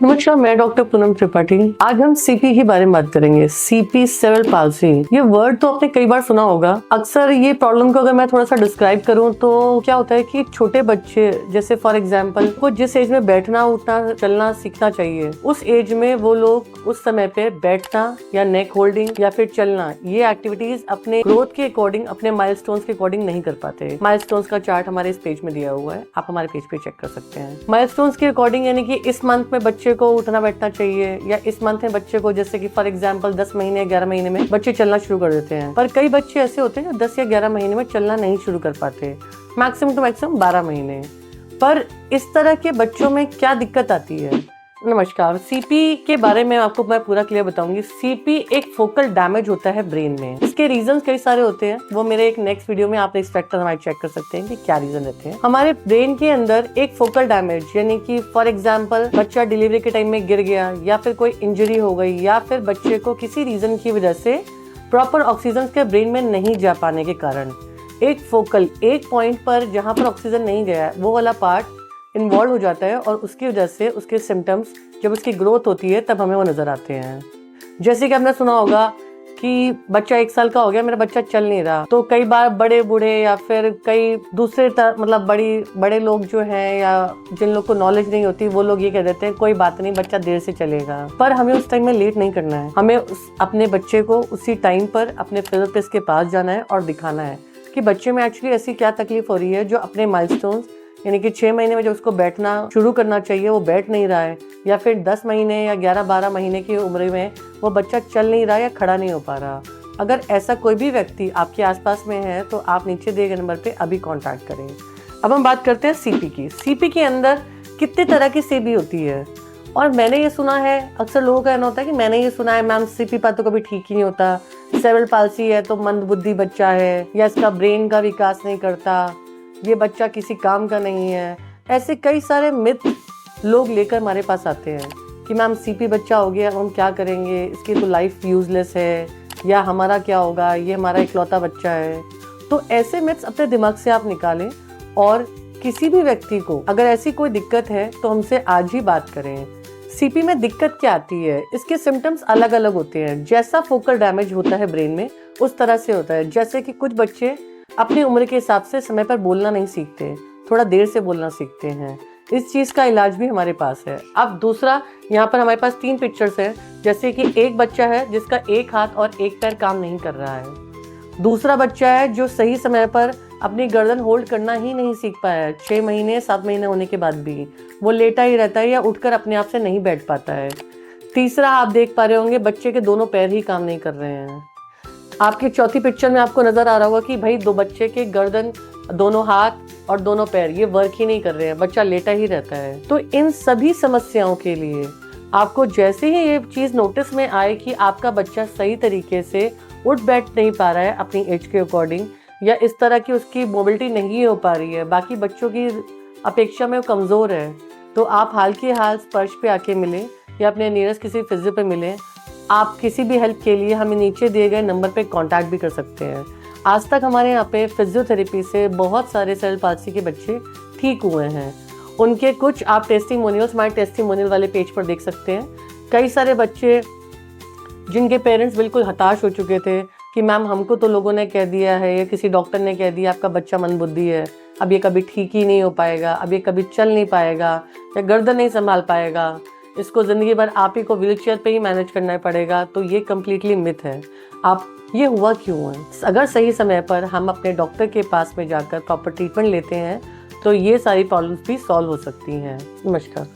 नमस्कार, मैं डॉक्टर पूनम त्रिपाठी। आज हम सीपी के बारे में बात करेंगे। सीपी सेरेब्रल पाल्सी, ये वर्ड तो आपने कई बार सुना होगा। अक्सर ये प्रॉब्लम को अगर मैं थोड़ा सा डिस्क्राइब करूं तो क्या होता है कि छोटे बच्चे, जैसे फॉर एग्जांपल वो जिस एज में बैठना उठना चलना सीखना चाहिए, उस एज में वो लोग उस समय पे बैठना या नेक होल्डिंग या फिर चलना, ये एक्टिविटीज अपने ग्रोथ के अकॉर्डिंग, अपने माइलस्टोन्स के अकॉर्डिंग नहीं कर पाते। माइलस्टोन्स का चार्ट हमारे इस पेज में दिया हुआ है, आप हमारे पेज पे चेक कर सकते हैं। माइलस्टोन्स के अकॉर्डिंग यानी कि इस मंथ में बच्चे को उठना बैठना चाहिए, या इस मंथ में बच्चे को, जैसे कि फॉर एग्जांपल 10 महीने 11 महीने में बच्चे चलना शुरू कर देते हैं। पर कई बच्चे ऐसे होते हैं जो 10 या 11 महीने में चलना नहीं शुरू कर पाते, मैक्सिमम टू मैक्सिमम 12 महीने। पर इस तरह के बच्चों में क्या दिक्कत आती है? नमस्कार, सीपी के बारे में आपको मैं पूरा क्लियर बताऊंगी। सीपी एक फोकल डैमेज होता है ब्रेन में। इसके रीजंस कई सारे होते हैं, वो मेरे एक नेक्स्ट वीडियो में आप इस फैक्टर हमारे चेक कर सकते हैं कि क्या रीजन रहते हैं। हमारे ब्रेन के अंदर एक फोकल डैमेज, यानी कि फॉर एग्जांपल बच्चा डिलीवरी के टाइम में गिर गया, या फिर कोई इंजरी हो गई, या फिर बच्चे को किसी रीजन की वजह से प्रॉपर ऑक्सीजन के ब्रेन में नहीं जा पाने के कारण एक फोकल, एक पॉइंट पर जहाँ पर ऑक्सीजन नहीं गया, वो वाला पार्ट इन्वॉल्व हो जाता है, और उसकी वजह से उसके सिम्टम्स, जब उसकी ग्रोथ होती है तब हमें वो नजर आते हैं। जैसे कि आपने सुना होगा कि बच्चा 1 साल का हो गया, मेरा बच्चा चल नहीं रहा, तो कई बार बड़े बूढ़े या फिर कई दूसरे मतलब बड़े लोग जो हैं, या जिन लोग को नॉलेज नहीं होती, वो लोग ये कह देते हैं कोई बात नहीं, बच्चा देर से चलेगा। पर हमें उस टाइम में लेट नहीं करना है, हमें अपने बच्चे को उसी टाइम पर अपने फिजियोथेरेपिस्ट के पास जाना है और दिखाना है कि बच्चे में एक्चुअली ऐसी क्या तकलीफ हो रही है, जो अपने माइलस्टोन्स, यानी कि 6 महीने में जब उसको बैठना शुरू करना चाहिए वो बैठ नहीं रहा है, या फिर 10 महीने या 11-12 महीने की उम्र में वो बच्चा चल नहीं रहा या खड़ा नहीं हो पा रहा। अगर ऐसा कोई भी व्यक्ति आपके आसपास में है तो आप नीचे दिए गए नंबर पे अभी कांटेक्ट करें। अब हम बात करते हैं सीपी की। सीपी के अंदर कितने तरह की सीपी होती है, और मैंने ये सुना है, अक्सर लोगों का कहना होता है कि मैंने ये सुना है मैम सीपी पर तो कभी ठीक ही नहीं होता, सेरेब्रल पाल्सी है तो मंदबुद्धि बच्चा है, या इसका ब्रेन का विकास नहीं करता, ये बच्चा किसी काम का नहीं है। ऐसे कई सारे मिथ लोग लेकर हमारे पास आते हैं कि मैम सीपी बच्चा हो गया, हम क्या करेंगे, इसकी तो लाइफ यूजलेस है, या हमारा क्या होगा, ये हमारा इकलौता बच्चा है। तो ऐसे मिथ्स अपने दिमाग से आप निकालें, और किसी भी व्यक्ति को अगर ऐसी कोई दिक्कत है तो हमसे आज ही बात करें। सीपी में दिक्कत क्या आती है, इसके सिम्टम्स अलग अलग होते हैं। जैसा फोकल डैमेज होता है ब्रेन में उस तरह से होता है। जैसे कि कुछ बच्चे अपनी उम्र के हिसाब से समय पर बोलना नहीं सीखते, थोड़ा देर से बोलना सीखते हैं, इस चीज का इलाज भी हमारे पास है। अब दूसरा, यहाँ पर हमारे पास 3 पिक्चर्स हैं। जैसे कि एक बच्चा है जिसका एक हाथ और एक पैर काम नहीं कर रहा है, दूसरा बच्चा है जो सही समय पर अपनी गर्दन होल्ड करना ही नहीं सीख पाया है, 6 महीने 7 महीने होने के बाद भी वो लेटा ही रहता है या उठकर अपने आप से नहीं बैठ पाता है। तीसरा, आप देख पा रहे होंगे बच्चे के दोनों पैर ही काम नहीं कर रहे हैं। आपकी चौथी पिक्चर में आपको नजर आ रहा होगा कि भाई 2 बच्चे के गर्दन, दोनों हाथ और दोनों पैर ये वर्क ही नहीं कर रहे हैं, बच्चा लेटा ही रहता है। तो इन सभी समस्याओं के लिए आपको जैसे ही ये चीज नोटिस में आए कि आपका बच्चा सही तरीके से उठ बैठ नहीं पा रहा है अपनी एज के अकॉर्डिंग, या इस तरह की उसकी मोबिलिटी नहीं हो पा रही है, बाकी बच्चों की अपेक्षा में वो कमजोर है, तो आप हाल के हाल स्पर्श पे आके मिलें या अपने नियरेस्ट किसी फिजियो पे मिलें। आप किसी भी हेल्प के लिए हमें नीचे दिए गए नंबर पे कांटेक्ट भी कर सकते हैं। आज तक हमारे यहाँ पे फिजियोथेरेपी से बहुत सारे सेरेब्रल पाल्सी के बच्चे ठीक हुए हैं। उनके कुछ आप टेस्टिमोनियल्स हमारे टेस्टिमोनियल वाले पेज पर देख सकते हैं। कई सारे बच्चे जिनके पेरेंट्स बिल्कुल हताश हो चुके थे कि मैम हमको तो लोगों ने कह दिया है, या किसी डॉक्टर ने कह दिया आपका बच्चा मंदबुद्धि है, अब ये कभी ठीक ही नहीं हो पाएगा, अब ये कभी चल नहीं पाएगा, या गर्दन नहीं संभाल पाएगा, इसको ज़िंदगी भर आप ही को व्हीलचेयर पे ही मैनेज करना पड़ेगा। तो ये कम्प्लीटली मिथ है। आप ये हुआ क्यों है? अगर सही समय पर हम अपने डॉक्टर के पास में जाकर प्रॉपर ट्रीटमेंट लेते हैं तो ये सारी प्रॉब्लम्स भी सॉल्व हो सकती हैं। नमस्कार।